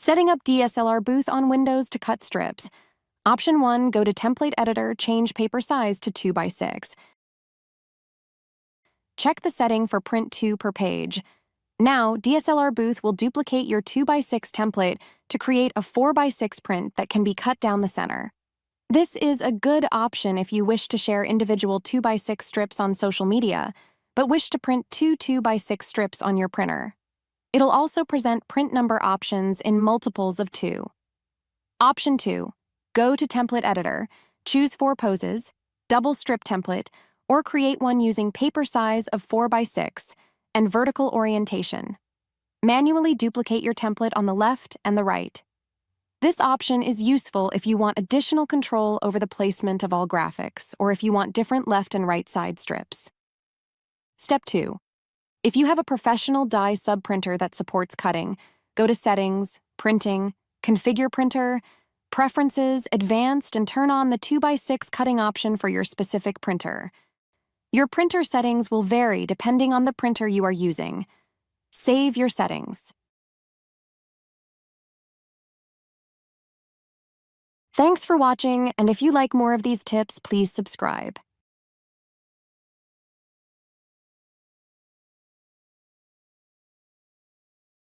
Setting up DSLR booth on Windows to cut strips. Option 1, go to Template Editor, change paper size to 2x6. Check the setting for print 2 per page. Now, DSLR booth will duplicate your 2x6 template to create a 4x6 print that can be cut down the center. This is a good option if you wish to share individual 2x6 strips on social media, but wish to print two 2x6 strips on your printer. It'll also present print number options in multiples of 2. Option 2. Go to Template Editor, choose 4 poses, double strip template, or create one using paper size of 4x6 and vertical orientation. Manually duplicate your template on the left and the right. This option is useful if you want additional control over the placement of all graphics, or if you want different left and right side strips. Step 2. If you have a professional die subprinter that supports cutting, go to Settings, Printing, Configure Printer, Preferences, Advanced, and turn on the 2x6 cutting option for your specific printer. Your printer settings will vary depending on the printer you are using. Save your settings. Thanks for watching, and if you like more of these tips, please subscribe.